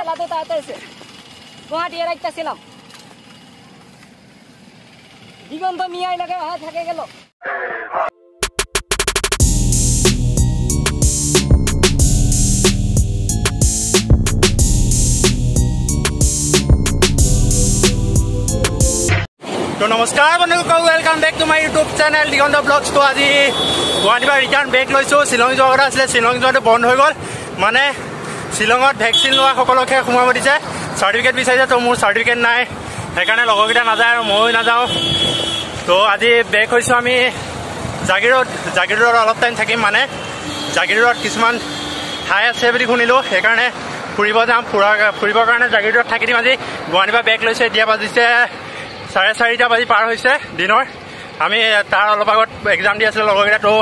lado tata ese. Guwahati era একটা ছিলাম। দিগন্ত মিয়া এলাকায় থাকে গেল। तो नमस्कार बंधुসকল welcome back to my YouTube channel Diganta blogs. तो आज गुवाहाटी रिटार्न बैक लैसो शिलং जोৱা কথা আছিল शिलং जोৱাটো बंद হৈ গল মানে शिलंगत ভ্যাকসিন লোৱা সকলকে সোমাব দিছে সাৰ্টিফিকেট বিচাৰিছে তো মোৰ সাৰ্টিফিকেট নাই সেইকাৰণে লগৰকেইটা নাযায় আৰু মই নাযাওঁ তো আজি বেক হৈছো আমি জাগিৰোড অলপ টাইম থাকিম মানে জাগিৰোডত কিছুমান ঠাই আছে বুলি শুনিলো সেইকাৰণে ফুৰিব যাম ফুৰিবৰ কাৰণে জাগিৰোডত থাকি দিম আজি গুৱাহাটীৰ পৰা বেক লৈছে এতিয়া বাজিছে 4:30 বাজি পাৰ হৈছে দিনৰ আমি তাৰ অলপ আগত এক্সাম দি আছিলোঁ লগৰকেইটা তো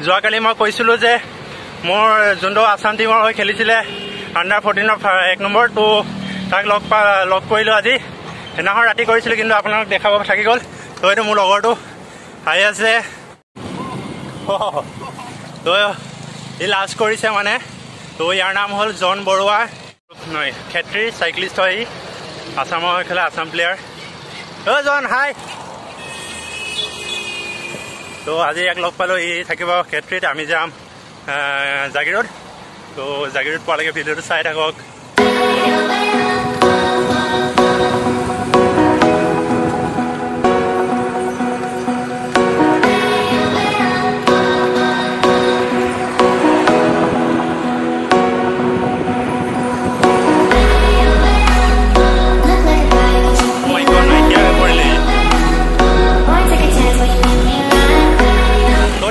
যোৱাকালি মই কৈছিলোঁ যে মোৰ যোনটো আছাম টিমৰ হৈ খেলিছিলে আণ্ডাৰ 14 এক নম্বৰ তো তাক লগ কৰিলোঁ আজি সেইদিনাখন ৰাতি কৰিছিলোঁ কিন্তু আপোনালোক দেখাব থাকি গ'ল তো এইটো মোৰ লগৰটো আহি আছে তো ই লাষ্ট কৰিছে মানে তো ইয়াৰ নাম হ'ল জন বৰুৱা নহয় খেত্ৰী চাইক্লিষ্ট হয় ই আছামৰ হৈ খেলে আছাম প্লেয়াৰ জন হাই তো আজি ইয়াক লগ পালোঁ ই থাকিব খেত্ৰীত আমি যাম জাগিৰোড তো জাগিৰোড পোৱালৈকে ভিডিঅ'টো চাই থাকক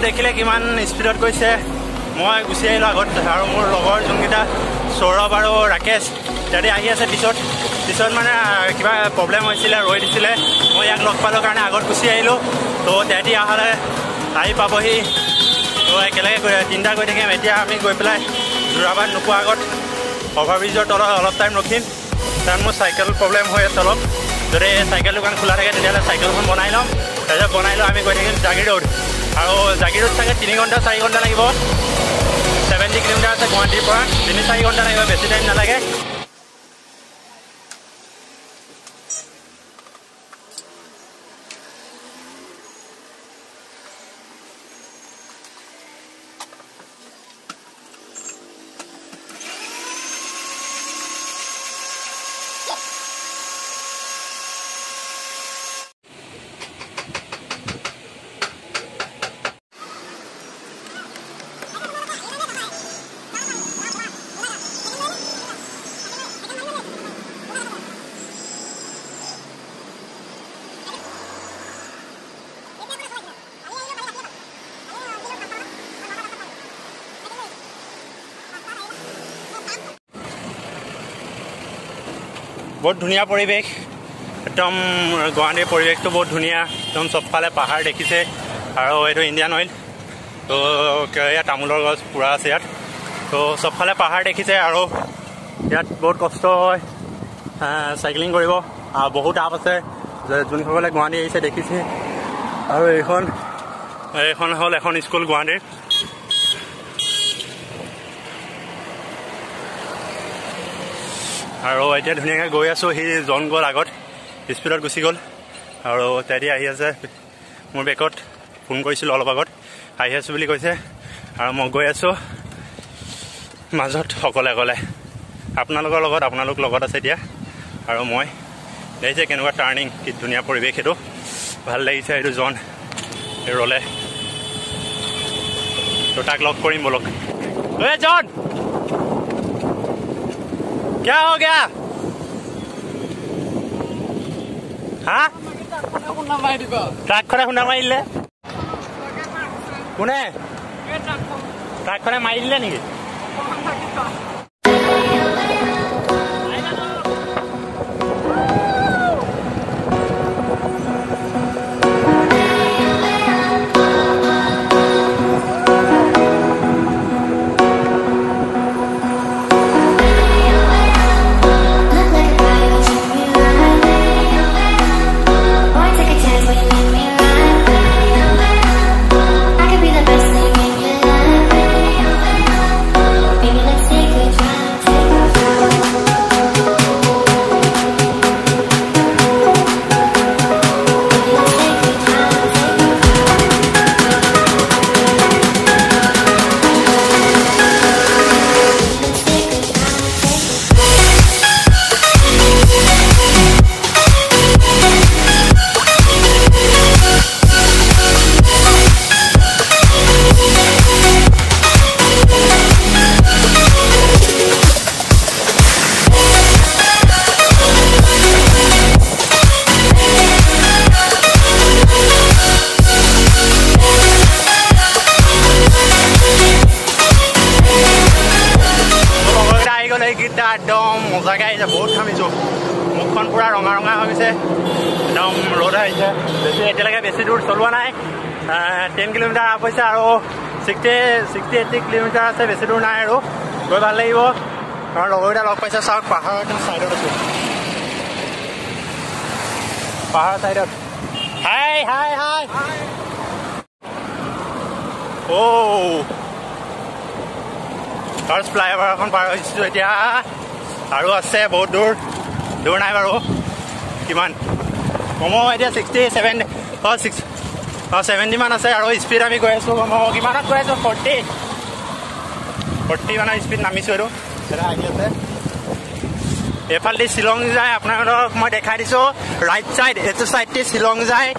দেখিলে কিমান স্পীডত গৈছে মই গুচি আহিলোঁ আগত আৰু মোৰ লগৰ যোনকেইটা সৌৰভ আৰু ৰাকেশ তাতে আহি আছে পিছত মানে কিবা প্ৰব্লেম হৈছিলে ৰৈ দিছিলে মই ইয়াক লগ পালোঁ কাৰণে আগত গুচি আহিলোঁ তো তেহেঁতি আহলে আহি পাবহি তো একেলগে তিনিটা গৈ থাকিম এতিয়া আমি গৈ পেলাই যোৰাবাট নোপোৱা আগত অভাৰব্ৰিজৰ তলত অলপ টাইম ৰখিম কাৰণ মোৰ চাইকেল প্ৰব্লেম হৈ আছে অলপ যদি চাইকেল দোকান খোলা থাকে তেতিয়াহ'লে চাইকেলখন বনাই ল'ম তাৰপিছত বনাই লৈ আমি গৈ থাকিম জাগিৰোড আৰু জাগিৰোড চাগে 3 ঘণ্টা 4 ঘণ্টা লাগিব 70 কিলোমিটাৰ আছে গুৱাহাটীৰ পৰা 3-4 ঘণ্টা লাগিব বেছি টাইম নালাগে बहुत धुनिया परिवेश एकदम गुवाहाटीर परिवेश बहुत धुनिया एकदम सबफाले पहाड़ देखिसे और ये इंडियन ऑयल तो या तामूलर गछ पूरा आछे यात तो सबफाले पहाड़ देखिसे और यात बहुत कष्ट साइक्लिंग करिब बहुत आप आछे जोनসকলে गुवाहाटी आइছে देखिसे और এইখন হল এখন स्कूल गुवाहाटीर আৰু এতিয়া ধুনীয়াকৈ গৈ আছোঁ সি জন গ'ল আগত স্পীডত গুচি গ'ল আৰু তেহেঁতি আহি আছে মোৰ বেগত ফোন কৰিছিলোঁ অলপ আগত আহি আছোঁ বুলি কৈছে আৰু মই গৈ আছোঁ মাজত অকলে আপোনালোকৰ লগত আছে এতিয়া আৰু মই দেখিছে কেনেকুৱা টাৰ্ণিং কি ধুনীয়া পৰিৱেশ এইটো ভাল লাগিছে এইটো জন ৰ'লে তো তাক লগ কৰিম বলক ঐ জন क्या हो गया हाँ ट्रक खरे खुंडा मारिले कोने ट्रक खरे मारिले नेকি Baby, let's take it. একদম মজাকৈ আহিছে বহুত ঘামিছোঁ মুখখন পূৰা ৰঙা ৰঙা হৈ গৈছে একদম ৰ'দ আহিছে বেছি এতিয়ালৈকে বেছি দূৰ চলোৱা নাই 10 কিলোমিটাৰ আপ হৈছে আৰু 60-80 কিলোমিটাৰ আছে বেছি দূৰ নাই আৰু গৈ ভাল লাগিব আমাৰ লগৰকেইটা লগ পাইছে চাওক পাহাৰৰ ছাইডত আছোঁ পাহাৰৰ ছাইডত হাই হাই হাই ফাৰ্ষ্ট ফ্লাইঅভাৰ এখন পাৰ হৈছোঁ এতিয়া আৰু আছে বহুত দূৰ নাই বাৰু কিমান কম এতিয়া 70 মান আছে আৰু স্পীড আমি গৈ আছোঁ কম কিমানত গৈ আছোঁ 40 মানৰ স্পীড নামিছোঁ আৰু এটা আহি আছে এইফালেদি শ্বিলং যায় আপোনালোকক মই দেখাই দিছোঁ ৰাইট ছাইড এইটো ছাইডটি শ্বিলং যায়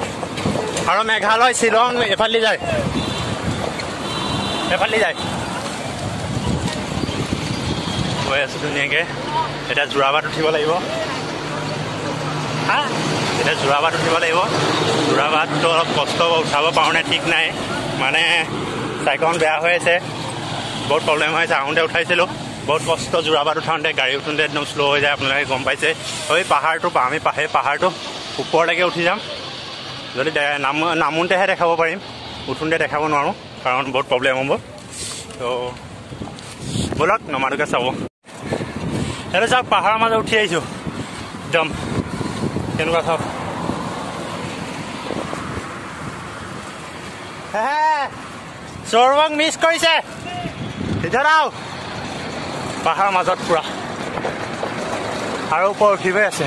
আৰু মেঘালয় শ্বিলং এইফালেদি যায় গৈ আছোঁ ধুনীয়াকৈ এতিয়া যোৰাবাট উঠিব লাগিব যোৰাবাটটো অলপ কষ্ট উঠাব পাৰোঁ নে ঠিক নাই মানে চাইকেলখন বেয়া হৈ আছে বহুত প্ৰব্লেম হৈ আছে আহোঁতে উঠাইছিলোঁ বহুত কষ্ট যোৰাবাট উঠাওঁতে গাড়ী উঠোঁতে একদম শ্ল' হৈ যায় আপোনালোকে গম পাইছে এই পাহাৰটো আমি পাহাৰটো ওপৰলৈকে উঠি যাম যদি নামোতেহে দেখাব পাৰিম উঠোঁতে দেখাব নোৱাৰোঁ কাৰণ বহুত প্ৰব্লেম হ'ব তো ব'লক নমাটোকে চাব এইটো চাওক পাহাৰৰ মাজত উঠি আহিছোঁ একদম কেনেকুৱা চাওক চৰবক মিছ কৰিছে ভিতৰত আও পাহাৰৰ মাজত পূৰা আৰু ওপৰ উঠিবই আছে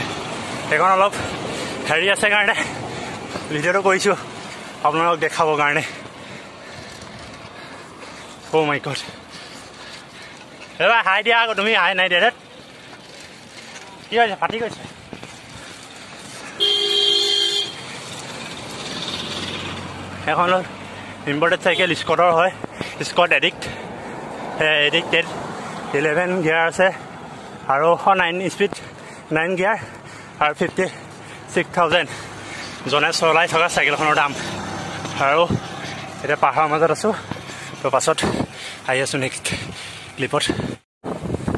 সেইখন অলপ হেৰি আছে কাৰণে ভিডিঅ'টো কৰিছোঁ আপোনালোকক দেখাবৰ কাৰণে অ' মাই গড এইবাৰ হাই দিয়া আকৌ তুমি হাই নাই দিয়া দেই কি হৈছে ফাটি গৈছে এখন হ'ল ইম্পৰ্টেড চাইকেল স্কটৰ হয় স্কট এডিক্টেড 11 গিয়াৰ আছে আৰু 9 স্পীড 9 গিয়াৰ আৰু 56,000 জনে চলাই থকা চাইকেলখনৰ দাম আৰু এতিয়া পাহাৰৰ মাজত আছোঁ তো পাছত আহি আছোঁ নেক্সট ক্লিপত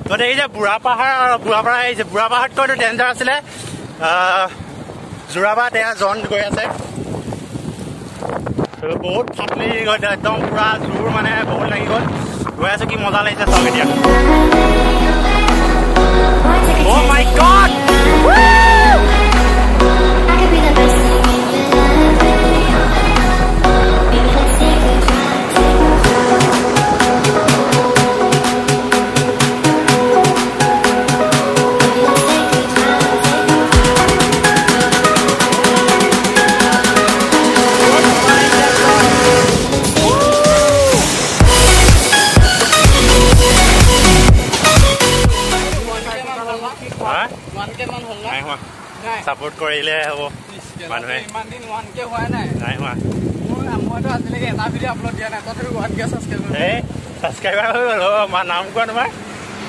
তো এই যে বুঢ়া পাহাৰ আহিছে বুঢ়া পাহাৰতকৈতো ডেঞ্জাৰ আছিলে যোৰাবাট এয়া জন গৈ আছে বহুত ফাটলি গৈ একদম পূৰা জোৰ মানে বহুত লাগি গ'ল গৈ আছোঁ কি মজা লাগিছে চাওক এতিয়া Oh my God! সাপোর্ট কৰিলে হ'ব মানুহে ইমান দিন 1K হোৱা নাই হোৱা মইতো আজিলৈকে এটা ভিডিঅ' আপলোড দিয়া নাই তথাপি 1K সাবস্ক্ৰাইবাৰ হৈ গ'ল নাম কোৱা তোমাৰ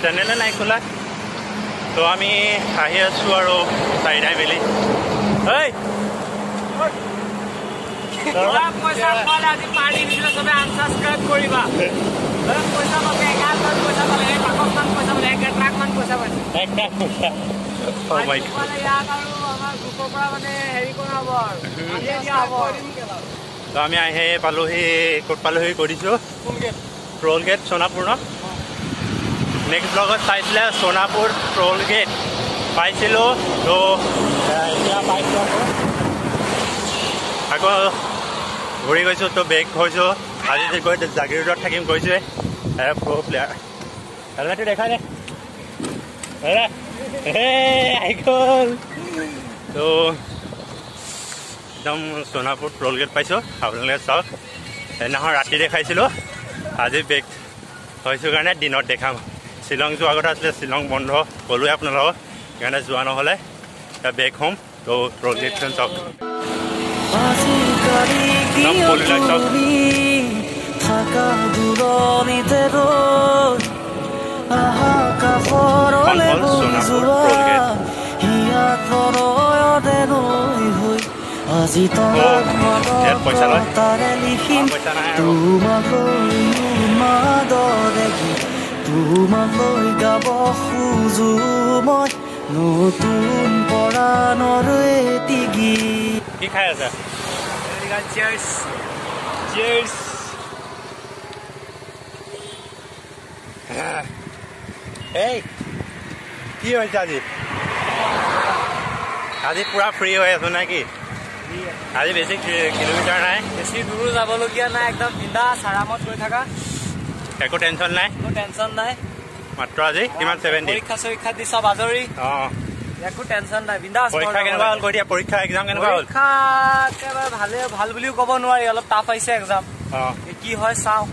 চেনেলে নাই খোলা তো আমি আহি আছোঁ আৰু চাৰিটাই মেলি পইচা পালে আজি পাৰ্টি দিলে চবে আনসাবস্ক্ৰাইব কৰিবা পইচা পালে 11 পইচা পালে পাকিস্তান পইচা পালে 1 লাখ মান পইচা পাইছে 1 লাখ পইচা Oh my God. তো আমি আহি পালোহি ক'ত পালোহি কৰিছোঁ ট্ৰল গেট সোণাপুৰ ন নেক্সট ব্লগত চাইছিলে সোণাপুৰ ট্ৰল গেট পাইছিলোঁ তো এতিয়া পাইছোঁ আকৌ ঘূৰি গৈছোঁ তো বেক হৈছোঁ আজি গৈ জাগিৰোডত থাকিম কৈছোঁৱে প্ৰ' প্লেয়াৰ হেলমেটটো দেখাই দে আহি গ'ল তো একদম সোণাপুৰ ট্ৰল গেট পাইছোঁ আপোনালোকে চাওক সেইদিনাখন ৰাতি দেখাইছিলোঁ আজি বেক হৈছোঁ কাৰণে দিনত দেখাম শ্বিলং যোৱা কথা আছিলে শ্বিলং বন্ধ ক'লোৱে আপোনালোকক সেইকাৰণে যোৱা নহ'লে এতিয়া বেক হ'ম তো ট্ৰল গেটখন চাওক একদম পলিলাইট চাওক আজি পইচা লয় পইচা নাই আৰু তোমালৈ গাব খোজো নতুন পৰাণৰ এটি গীত কি খাই আছা চিয়াৰ্ছ চিয়াৰ্ছ এই কি হৈছে আজি আজি পুৰা ফ্ৰী হৈ আছো নেকি আজি বেছি কিলোমিটাৰ নাই বেছি দূৰ যাবলগীয়া নাই একদম বিন্দাছ আৰামত গৈ থাকা একো টেনশ্যন নাই কোনো টেনশ্যন নাই মাত্ৰ আজি কিমান 70 পৰীক্ষা দি চব আজৰি একো টেনশ্যন নাই বিন্দাছ পৰীক্ষা কেনেকুৱা হ'ল কৈ দিয়া পৰীক্ষা এক্সাম কেনেকুৱা হ'ল পৰীক্ষা একেবাৰে ভালে ভাল বুলিও ক'ব নোৱাৰি অলপ টাফ আহিছে এক্সাম কি হয় চাওঁ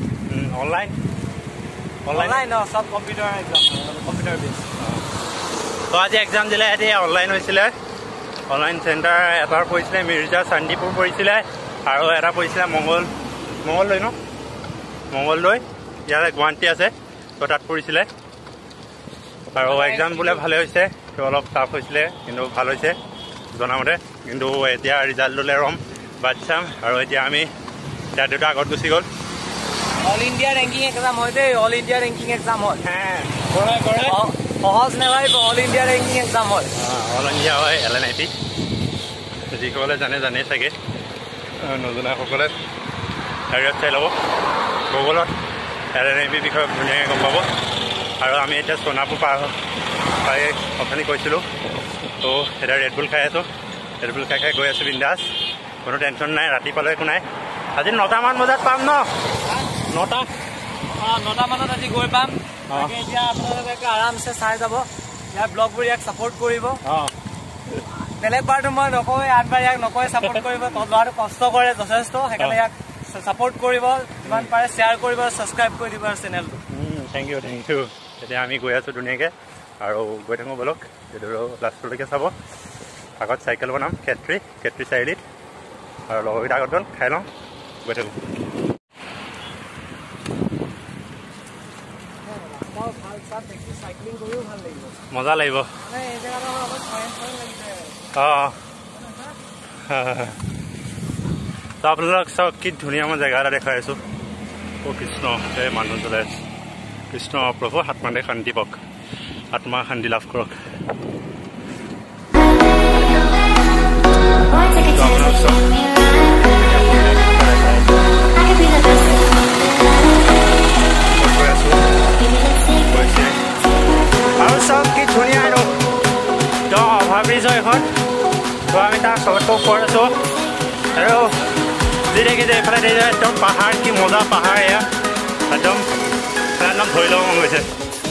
অনলাইন ন সব কম্পিউটাৰ এক্সাম কম্পিউটাৰ বেছ তো আজি এক্সাম দিলে এটি অনলাইন হৈছিলে অনলাইন চেণ্টাৰ এটাৰ পৰিছিলে মিৰ্জা চান্দিপুৰ পৰিছিলে আৰু এটা পৰিছিলে মংগলদৈ ন মংগলদৈ ইয়াতে গুৱাহাটী আছে তো তাত পৰিছিলে আৰু এক্সাম বোলে ভালে হৈছে তো অলপ টাফ হৈছিলে কিন্তু ভাল হৈছে জনামতে কিন্তু এতিয়া ৰিজাল্টলৈ ৰম বাট চাম আৰু এতিয়া আমি এতিয়া দুটা আগত গুচি গ'ল অল ইণ্ডিয়া ৰেংকিং এক্সাম হয় দেই অল ইণ্ডিয়া ৰেংকিং এক্সাম হয় সহজ নেভাবিব অল ইণ্ডিয়া ৰেংকিং এক্সাম হয় অল ইণ্ডিয়া হয় LNIT যিসকলে জানে চাগে নজনাসকলে হেৰিয়ত চাই ল'ব গুগলত LNIT বিষয়ে ধুনীয়াকৈ গম পাব আৰু আমি এতিয়া সোণাপুৰ পাই অথনি কৈছিলোঁ তো এতিয়া ৰেডবুল খাই আছোঁ ৰেডবুল খাই গৈ আছোঁ বিন্দাছ কোনো টেনশ্যন নাই ৰাতিপুৱালৈ একো নাই আজি 9টামান বজাত পাম ন 9টা মানত আজি গৈ পাম এতিয়া আপোনালোকে আৰামছে চাই যাব ইয়াৰ ব্লগবোৰ ইয়াক ছাপোৰ্ট কৰিব বেলেগ বাৰটো মই নকওঁ আঠবাৰ ইয়াক নকয় ছাপোৰ্ট কৰিব ল'ৰাটো কষ্ট কৰে যথেষ্ট সেইকাৰণে ইয়াক ছাপোৰ্ট কৰিব যিমান পাৰে শ্বেয়াৰ কৰিব ছাবস্ক্ৰাইব কৰি দিব আৰু চেনেলটো থেংক ইউ এতিয়া আমি গৈ আছোঁ ধুনীয়াকৈ আৰু গৈ থাকোঁ বলক এইটো লাষ্টলৈকে চাব আগত চাইকেল বনাম কেট্ৰি চাৰিআলিত আৰু লগৰকেইটা আগত গ'ল খাই লওঁ গৈ থাকোঁ মজা লাগিব তো আপোনালোক চাওক কি ধুনীয়া মই জেগা এটা দেখাই আছোঁ কৃষ্ণ এই মানুহ চলাই আছোঁ কৃষ্ণ প্ৰভু আত্মাতে শান্তি পাওক আত্মা শান্তি লাভ কৰক আৰু চব কি ধুনীয়া আৰু তো ভাবিছোঁ এখন তো আমি তাক চবতকৈ ওপৰত আছোঁ আৰু যি দেখিছে এইফালে দেখিছে একদম পাহাৰ কি মজা পাহাৰ এয়া একদম ধৰি ল'ব মন গৈছে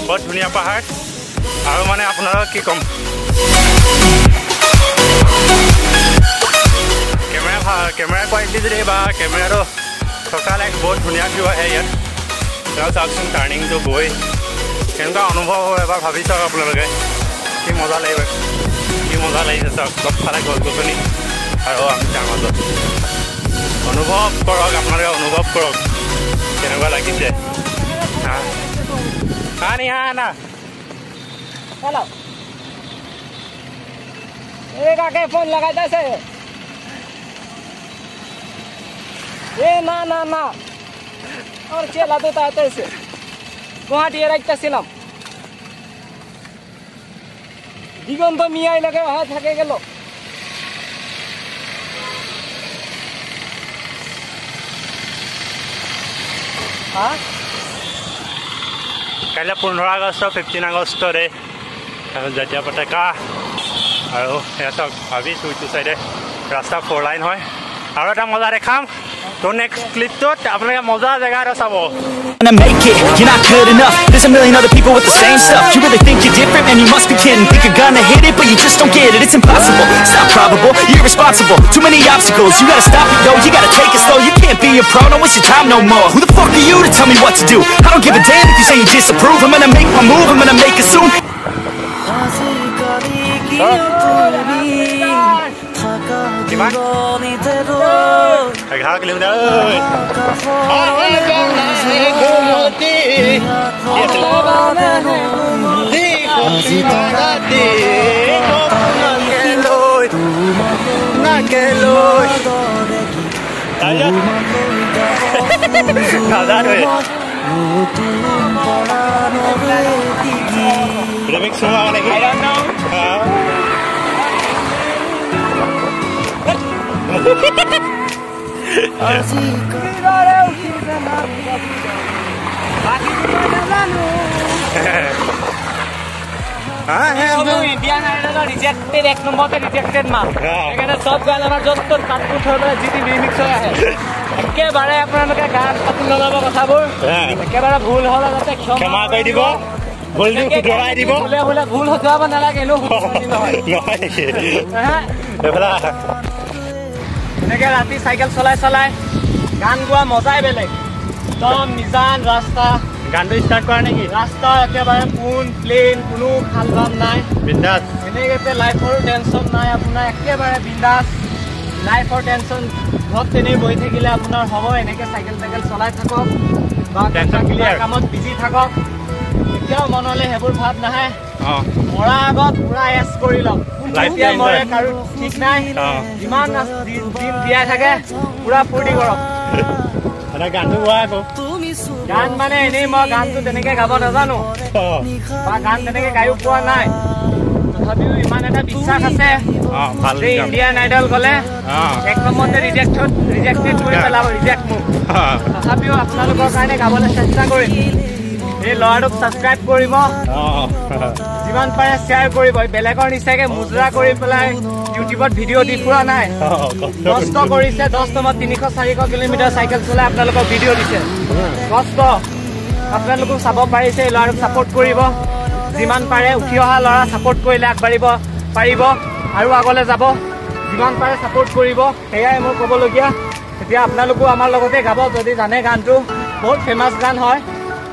বহুত ধুনীয়া পাহাৰ আৰু মানে আপোনালোকক কি ক'ম কেমেৰা কোৱালিটি যদি বা কেমেৰাটো থকা লাইক বহুত ধুনীয়া ভিউ আহে ইয়াত তেওঁ চাওকচোন টাৰ্ণিংটো গৈ কেনেকুৱা অনুভৱ হয় এবাৰ ভাবি চাওক আপোনালোকে কি মজা লাগিছে চাওক চবফালে গছ গছনি আৰু আমি তাৰ মাজত অনুভৱ কৰক আপোনালোকে অনুভৱ কৰক কেনেকুৱা লাগিছে না हेलो एक आके फोन लगाता से ना और चला तो ताते से गुवाहाटी राइटता ছিলাম দিগন্ত মিয়াই লাগে হাত থাকে গেল কাইলৈ 15 আগষ্ট 15 আগষ্টৰে জাতীয় পতাকা আৰু সিহঁতক ভাবিছোঁ ইটো চাইডে ৰাস্তা 4 লাইন হয় আৰু এটা মজা দেখাম তো নেক্সট ক্লিপটোত আপোনালোকে মজা জেগা এটা চাব Make it, you're not good enough. There's a million other people with the same stuff. You really think you're different, man? You must be kidding. Think you're gonna hit it, but you just don't get it. It's impossible, it's not probable. You're irresponsible, too many obstacles. You gotta stop it, yo, you gotta take it slow. You can't be a pro, don't waste your time no more. Who the fuck are you to tell me what to do? I don't give a damn if you say you disapprove. I'm gonna make my move, I'm gonna make it soon. কিমান 11 kilometre remix হোৱা নেকি Indian আইডলৰ rejected 1 নম্বৰতে rejected মাল সেইকাৰণে চব গান আমাৰ য'ত কাটবোৰ থৈ পেলাই যি ৰিমিক্স হৈ আহে একেবাৰে আপোনালোকে গান পাতি নল'ব কথাবোৰ একেবাৰে ভুল হ'লে যাতে ক্ষমা কৰি দিব ভুল শুধৰাব নালাগে এনেকে ৰাতি চাইকেল চলাই গান গোৱা মজাই বেলেগ একদম নিজান ৰাস্তা গানটো ষ্টাৰ্ট কৰা নেকি ৰাস্তা একেবাৰে পোন প্লেন কোনো খাল বাম নাই বিন্দাছ এনেকে লাইফৰ টেনশ্যন নাই আপোনাৰ একেবাৰে বিন্দাছ লাইফৰ টেনশ্যন ঘৰত তেনেই বহি থাকিলে আপোনাৰ হ'ব এনেকে চাইকেল চলাই থাকক বা কামত বিজি থাকক এতিয়াও মনলৈ সেইবোৰ ভাৱ নাহে মৰাৰ আগত পুৰা এছ কৰি লওক এতিয়া মৰে কাৰো ঠিক নাই যিমান দিন জীয়াই থাকে পুৰা ফূৰ্তি কৰক গানটো গোৱা আকৌ গান মানে এনেই মই গানটো তেনেকে গাব নাজানো বা গান তেনেকে গায়ো পোৱা নাই তথাপিও ইমান এটা বিশ্বাস আছে যে ইণ্ডিয়ান আইডল গ'লে 1 নম্বৰতে ৰিজেক্টেড কৰি পেলাব ৰিজেক্ট মোক তথাপিও আপোনালোকৰ কাৰণে গাবলৈ চেষ্টা কৰিম এই ল'ৰাটোক ছাবস্ক্ৰাইব কৰিব যিমান পাৰে শ্বেয়াৰ কৰিব বেলেগৰ নিচাকে মুজৰা কৰি পেলাই ইউটিউবত ভিডিঅ' দি ফুৰা নাই কষ্ট কৰিছে 10 নম্বৰত 300-400 কিলোমিটাৰ চাইকেল চলাই আপোনালোকক ভিডিঅ' দিছে কষ্ট আপোনালোকক চাব পাৰিছে এই ল'ৰাটোক ছাপোৰ্ট কৰিব যিমান পাৰে উঠি অহা ল'ৰা ছাপোৰ্ট কৰিলে আগবাঢ়িব পাৰিব আৰু আগলৈ যাব যিমান পাৰে ছাপোৰ্ট কৰিব সেয়াই মোৰ ক'বলগীয়া এতিয়া আপোনালোকো আমাৰ লগতে গাব যদি জানে গানটো বহুত ফেমাছ গান হয়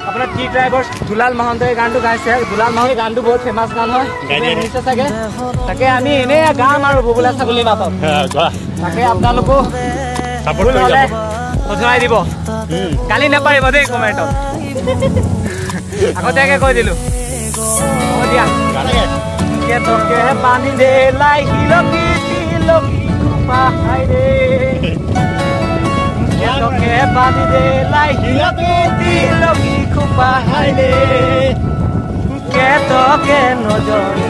আপোনাৰ টি ড্ৰাইভাৰ দুলাল মহন্তই গানটো গাইছে দুলাল মহন্তৰ গানটো বহুত ফেমাছ গান হয় শুনিছে চাগে তাকে আমি এনেই গাম আৰু বুবুলা ছাগলী মাতত তাকে আপোনালোকো ছাপোৰ্ট হ'লে সজুৱাই দিব কালি নাপাৰিব দেই কমেণ্টত আগতীয়াকৈ কৈ দিলোঁ হ'ব দিয়া তোকে পানী দে লাই হিলকি পাহাই তোকে পানী দে লাই হিলকি পাহাই দে তোকে নজৰি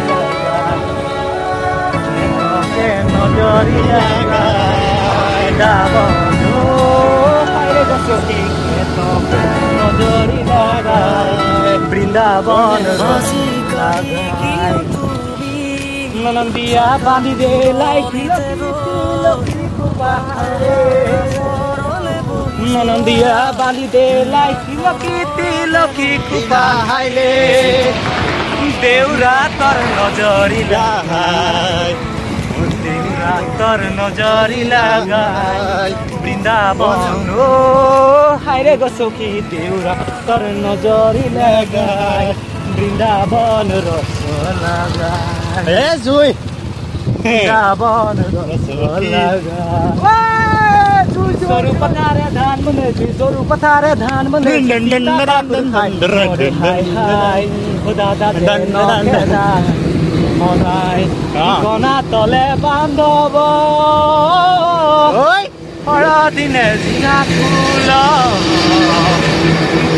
বৃন্দাবন ননন্দিয়া বান্ধি দে লাই ননন্দিয়া বান্ধি দে লাই লক্ষী কুপাহাইলে দেউৰা তৰ নজৰি লাগাই দেউৰা তৰ নজৰি লাগাই বৃন্দাবন হাইৰে গছকি দেউৰা তৰ নজৰি লাগাই বৃন্দাবন ৰস লাগাই জুই বৃন্দাবন ৰস লাগাই Soru patare dhan bune, soru patare dhan bune. Hai hai, oda da da monai. Kona tole bandobo. Ora dine zina kulo.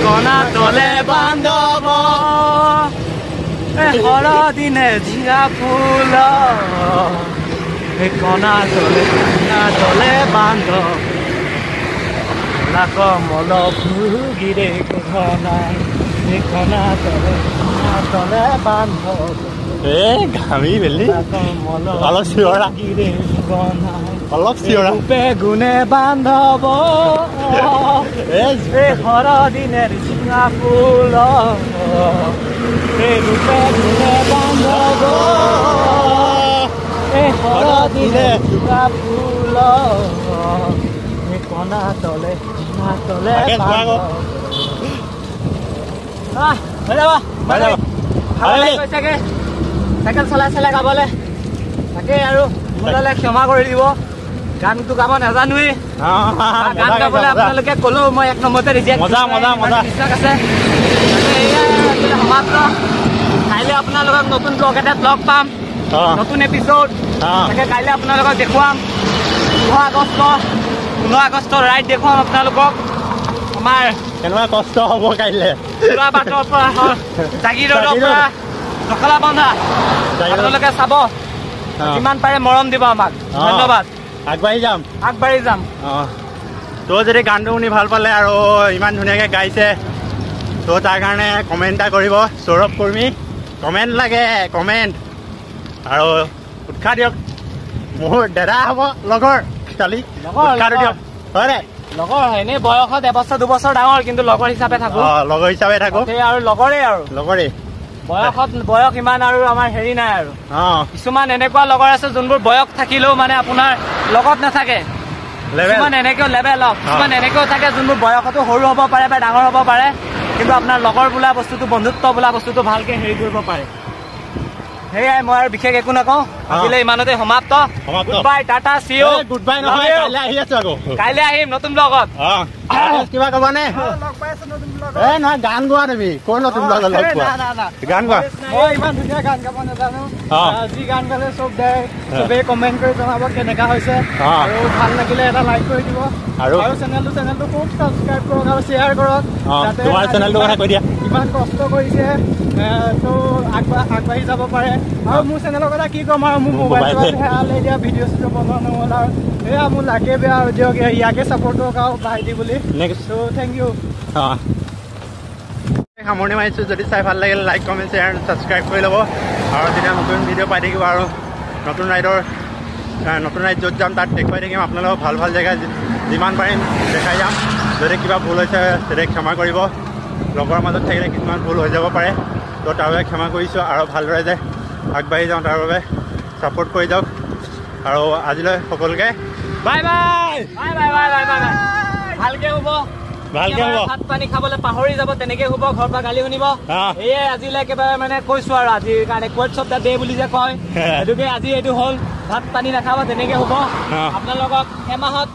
Kona tole bandobo. Ora dine zina kulo. Kona tole bandobo. Kamal ভুগিৰে ঘনাই ঘনা তলে বান্ধ ঘামি বেলি কমল অলপ চিঞৰা গিৰে ঘনাই অলপ চিঞৰা ৰূপে গুণে বান্ধব হৰ দিনে চিঙা ফুল ৰূপে গুণে বান্ধব হৰ দিনে চিঙা ফুল কনা তলে চাইকেল চলাই গাবলে তাকে আৰু মোলে ক্ষমা কৰি দিব গানটো গাব নাজানোৱেই গান গাবলে আপোনালোকে ক'লেও মই 1 নম্বৰতে ৰিজেক্ট বিশ্বাস আছে সমাপ্ত কাইলৈ আপোনালোকক নতুন ব্লগ এটাত লগ পাম নতুন এপিছড তাকে কাইলৈ আপোনালোকক দেখুৱাম 15 আগষ্ট ৰাইড দেখুৱাম আপোনালোকক আমাৰ কেনেকুৱা কষ্ট হ'ব কাইলৈ বাটৰ পৰা জাগিৰোডৰ পৰা দখলা বন্ধা আপোনালোকে চাব যিমান পাৰে মৰম দিব আমাক ধন্যবাদ আগবাঢ়ি যাম তো যদি গানটো শুনি ভাল পালে আৰু ইমান ধুনীয়াকৈ গাইছে তো তাৰ কাৰণে কমেণ্ট এটা কৰিব সৌৰভ কৰ্মী কমেণ্ট লাগে কমেণ্ট আৰু উৎসাহ দিয়ক মোৰ দাদা হ'ব লগৰ ছোৱালী উৎসাহ দিয়ক হয় লগৰ এনেই বয়সত এবছৰ দুবছৰ ডাঙৰ কিন্তু লগৰ হিচাপে থাকো লগৰ হিচাপে থাকো আৰু লগৰে বয়স ইমান আৰু আমাৰ হেৰি নাই আৰু কিছুমান এনেকুৱা লগৰ আছে যোনবোৰ বয়স থাকিলেও মানে আপোনাৰ লগত নাথাকে কিছুমান এনেকেও লেভেল কিছুমান এনেকেও থাকে যোনবোৰ বয়সতো সৰু হ'ব পাৰে বা ডাঙৰ হ'ব পাৰে কিন্তু আপোনাৰ লগৰ বোলা বস্তুটো বন্ধুত্ব বোলা বস্তুটো ভালকে হেৰি কৰিব পাৰে সেয়াই মই আৰু বিশেষ একো নকওঁ আজিলৈ ইমানতে সমাপ্ত goodbye ta-ta see you goodbye নহয় কাইলৈ আহি আছো আকৌ কাইলৈ আহিম নতুন ব্লগত কিবা ক'বানে নহয় গান গোৱা তুমি কোন নতুন ব্লগত লগ পোৱা গান গোৱা মই ইমান ধুনীয়া গান গাব নাজানো যি গান গালে চবেই কমেণ্ট কৰি জনাব কেনেকুৱা হৈছে আৰু ভাল লাগিলে এটা লাইক কৰি দিব আৰু চেনেলটো খুব ছাবস্ক্ৰাইব কৰক আৰু শ্বেয়াৰ কৰক তোমাৰ চেনেলটো কথা কৈ দিয়া ইমান কষ্ট কৰিছে তো আগবাঢ়ি যাব পাৰে আৰু মোৰ চেনেলৰ কথা কি ক'ম আৰু মোৰ মোবাইলটো হেৰালে এতিয়া ভিডিঅ' চিডিঅ' বনোৱা নহ'ল আৰু এয়া মোৰ লাগে বেয়া আৰু দিয়ক ইয়াকে ছাপোৰ্ট কৰক আৰু ভাইটি বুলি চ' থেংক ইউ সামৰণি মাৰিছোঁ যদি চাই ভাল লাগিলে লাইক কমেণ্ট শ্বেয়াৰ ছাবস্ক্ৰাইব কৰি ল'ব আৰু যেতিয়া নতুন ভিডিঅ' পাই থাকিব আৰু নতুন ৰাইড য'ত যাম তাত দেখুৱাই থাকিম আপোনালোকক ভাল ভাল জেগা যিমান পাৰিম দেখাই যাম যদি কিবা ভুল হৈছে তেতিয়া ক্ষমা কৰিব লগৰ মাজত থাকিলে কিছুমান ভুল হৈ যাব পাৰে তো তাৰ বাবে ক্ষমা কৰিছোঁ আৰু ভালদৰে যে আগবাঢ়ি যাওঁ তাৰ বাবে ছাপোৰ্ট কৰি যাওক আৰু আজিলৈ সকলোকে বাই বাই ভালকে হ'ব ভাত পানী খাবলৈ পাহৰি যাব তেনেকে হ'ব ঘৰৰ পৰা গালি শুনিব এয়াই আজিলৈ একেবাৰে মানে কৈছো আৰু আজিৰ কাৰণে কোৱাট চব দে বুলি যে কয় সেইটোকে আজি এইটো হ'ল ভাত পানী নাখাব তেনেকে হ'ব আপোনালোকক এমাহত